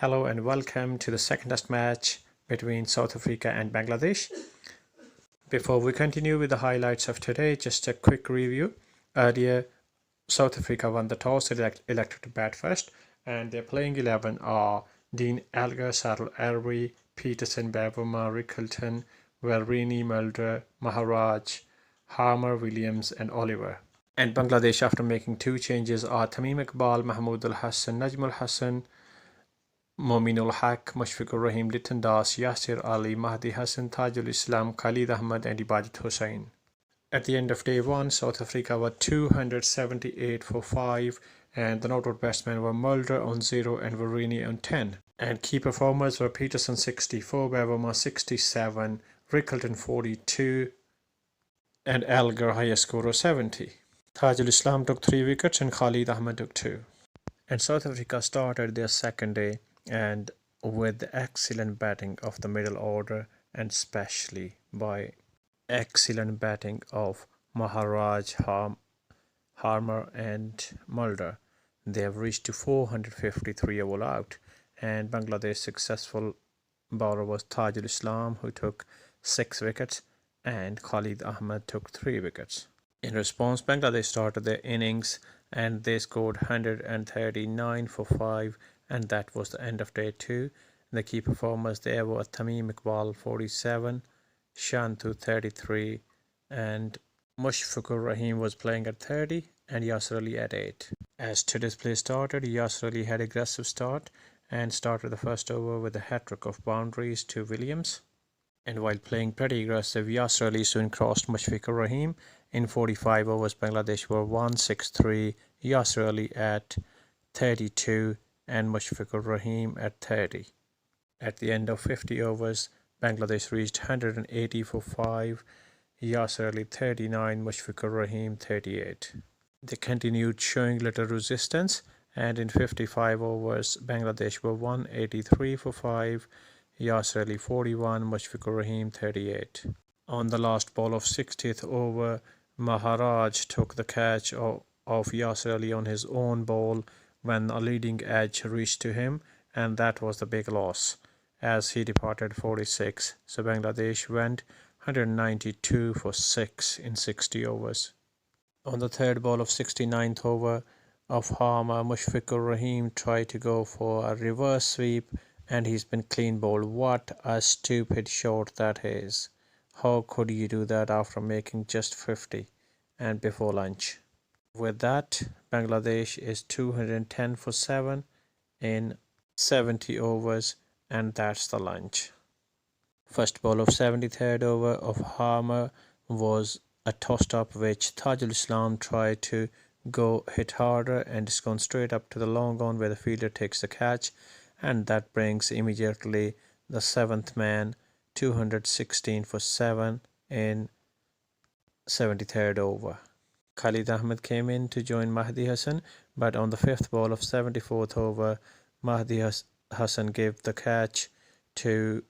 Hello and welcome to the second test match between South Africa and Bangladesh. Before we continue with the highlights of today, just a quick review. Earlier, South Africa won the toss and elected to bat first, and their playing 11 are Dean Elgar, Sadil Erwi, Peterson, Bavuma, Rickelton, Velrini, Mulder, Maharaj, Harmer, Williams, and Oliver. And Bangladesh, after making two changes, are Tamim Iqbal, Mahmoud Al Hassan, Najmul Hassan, Mominul Haq, Mushfiqur Rahim, Litan Das, Yasir Ali, Mahdi Hassan, Tajul Islam, Khalid Ahmad, and Ibadat Hussain. At the end of day one, South Africa were 278 for 5, and the not out batsmen were Mulder on 0 and Varini on 10. And key performers were Peterson 64, Bavuma 67, Rickelton 42, and Elgar highest score of 70. Tajul Islam took 3 wickets and Khalid Ahmad took 2. And South Africa started their second day and with the excellent batting of the middle order, and especially by excellent batting of Maharaj, Harmer and Mulder. They have reached to 453 all out, and Bangladesh's successful bowler was Tajul Islam, who took 6 wickets, and Khalid Ahmad took 3 wickets. In response, Bangladesh started their innings and they scored 139 for 5, and that was the end of day 2. The key performers there were Tamim Iqbal 47, Shantu 33, and Mushfiqur Rahim was playing at 30 and Yasir Ali at 8. As today's play started, Yasir Ali had aggressive start and started the first over with a hat-trick of boundaries to Williams. And while playing pretty aggressive, Yasir Ali soon crossed Mushfiqur Rahim. In 45 overs, Bangladesh were 163, Yasir Ali at 32 and Mushfiqur Rahim at 30. At the end of 50 overs, Bangladesh reached 180 for 5, Yasir Ali 39, Mushfiqur Rahim 38. They continued showing little resistance, and in 55 overs, Bangladesh were 183 for 5, Yasir Ali 41, Mushfiqur Rahim 38. On the last ball of 60th over, Maharaj took the catch of Yasir Ali on his own ball when a leading edge reached to him, and that was the big loss as he departed 46. So Bangladesh went 192 for 6 in 60 overs. On the third ball of 69th over of Harmer, Mushfiqur Rahim tried to go for a reverse sweep and he's been clean bowled. What a stupid shot that is. How could you do that after making just 50 and before lunch? With that, Bangladesh is 210 for 7 in 70 overs, and that's the lunch. First ball of 73rd over of Harmer was a tossed up which Tajul Islam tried to go hit harder, and it's gone straight up to the long on where the fielder takes the catch, and that brings immediately the 7th man 216 for 7 in 73rd over. Khalid Ahmad came in to join Mahdi Hassan, but on the 5th ball of 74th over, Mahdi Hassan gave the catch to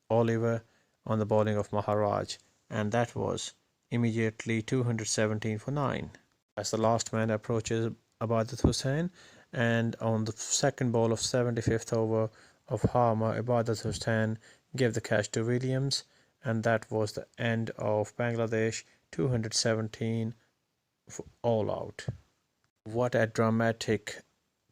Oliver on the bowling of Maharaj, and that was immediately 217 for 9. As the last man approaches Ibadat Hussain, and on the second ball of 75th over of Harmer, Ibadat Hussain gave the catch to Williams, and that was the end of Bangladesh 217 for all out. What a dramatic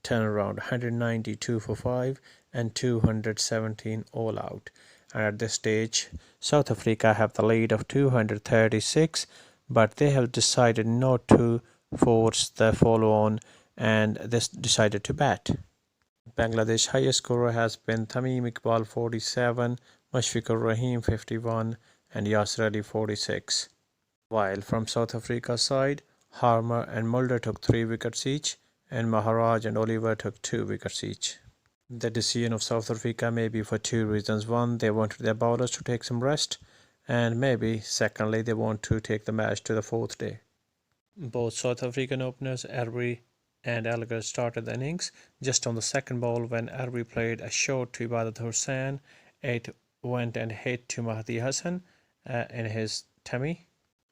turnaround, 192 for 5 and 217 all out. And at this stage, South Africa have the lead of 236, but they have decided not to force the follow on and they decided to bat. Bangladesh highest scorer has been Tamim Iqbal 47, Mushfiqur Rahim 51 and Yasir Ali 46. While from South Africa's side, Harmer and Mulder took 3 wickets each, and Maharaj and Oliver took 2 wickets each. The decision of South Africa may be for 2 reasons. One, they wanted their bowlers to take some rest, and maybe secondly, they want to take the match to the 4th day. Both South African openers, Erwi and Elgar, started the innings. Just on the second ball, when Erwi played a shot to Ibadat Hussain, it went and hit to Mahdi Hassan in his tummy,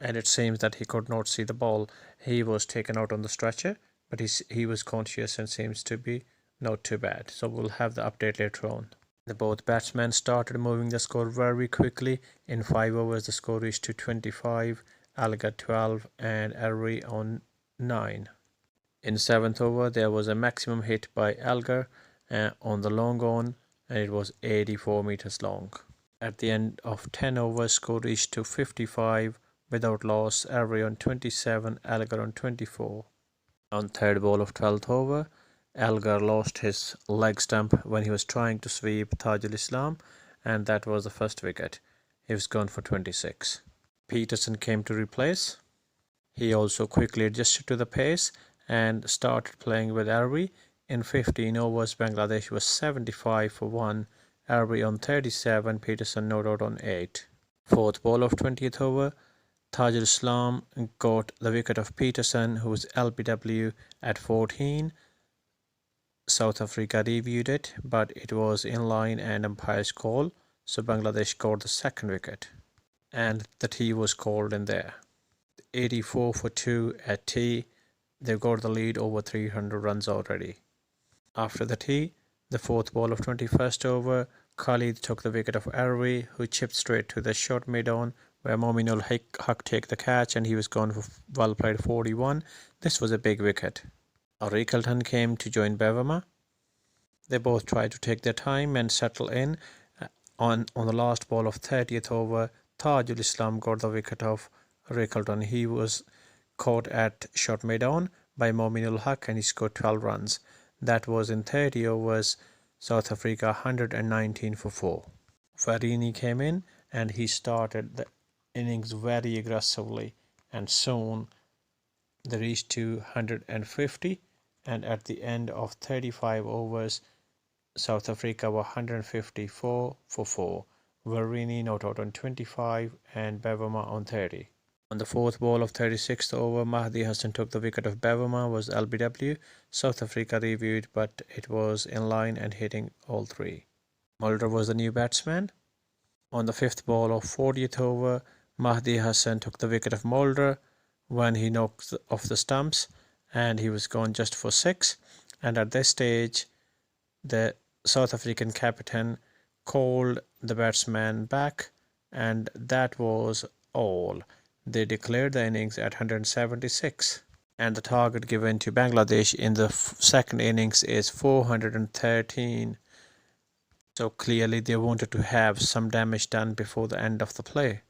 and it seems that he could not see the ball. He was taken out on the stretcher, but he was conscious and seems to be not too bad. So we'll have the update later on. The both batsmen started moving the score very quickly. In 5 overs, the score reached to 25, Elgar 12 and Ellery on 9. In 7th over, there was a maximum hit by Elgar on the long on, and it was 84 meters long. At the end of 10 overs, score reached to 55 without loss, Ellery on 27, Elgar on 24. On third ball of 12th over, Elgar lost his leg stump when he was trying to sweep Tajul Islam, and that was the first wicket. He was gone for 26. Peterson came to replace. He also quickly adjusted to the pace and started playing with Ellery. In 15 overs, Bangladesh was 75 for 1, Ellery on 37, Peterson not out on 8. Fourth ball of 20th over, Tajul Islam got the wicket of Peterson, who was LBW at 14. South Africa reviewed it, but it was in line and umpire's call, so Bangladesh got the second wicket, and the tee was called in there. 84 for 2 at tee. They got the lead over 300 runs already. After the tee, the fourth ball of 21st over, Khalid took the wicket of Ellery, who chipped straight to the short mid-on, where Mominul Haq take the catch, and he was gone for well played 41. This was a big wicket. Rickelton came to join Bavuma. They both tried to take their time and settle in. On the last ball of 30th over, Tajul Islam got the wicket of Rickelton. He was caught at short mid-on by Mominul Haq and he scored 12 runs. That was in 30 overs. South Africa 119 for 4. Varini came in and he started the innings very aggressively, and soon they reached to 150, and at the end of 35 overs, South Africa were 154 for 4. Varini not out on 25 and Bavuma on 30. On the fourth ball of 36th over, Mahdi Hassan took the wicket of Bavuma, was LBW. South Africa reviewed, but it was in line and hitting all three. Mulder was the new batsman. On the fifth ball of 40th over, Mahdi Hassan took the wicket of Mulder when he knocked off the stumps, and he was gone just for 6. And at this stage, the South African captain called the batsman back, and that was all. They declared the innings at 176, and the target given to Bangladesh in the second innings is 413. So clearly they wanted to have some damage done before the end of the play.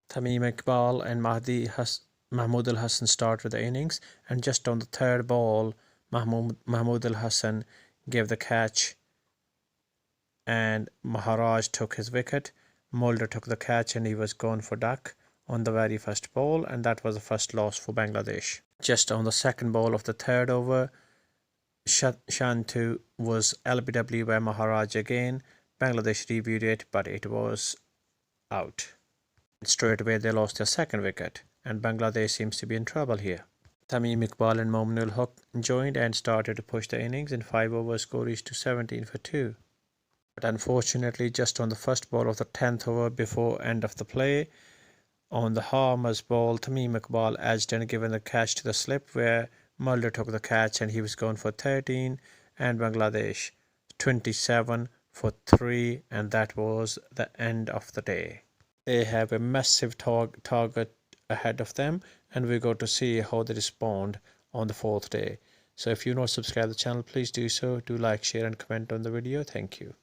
Tamim Iqbal and Mahmoud Al Hassan started the innings, and just on the third ball, Mahmoud Al Hassan gave the catch and Maharaj took his wicket. Mulder took the catch and he was gone for duck on the very first ball, and that was the first loss for Bangladesh. Just on the second ball of the third over, Shantu was LBW by Maharaj again. Bangladesh reviewed it, but it was out. Straight away they lost their second wicket, and Bangladesh seems to be in trouble here. Tamim Iqbal and Mominul Haq joined and started to push the innings. In 5 overs, score reached to 17 for 2. But unfortunately, just on the first ball of the 10th over before end of the play, on the Harmer's ball, Tamim Iqbal edged and given the catch to the slip, where Mulder took the catch and he was gone for 13, and Bangladesh 27 for 3, and that was the end of the day. They have a massive target ahead of them, and we got to see how they respond on the 4th day. So if you're not subscribed to the channel, please do so. Do like, share and comment on the video. Thank you.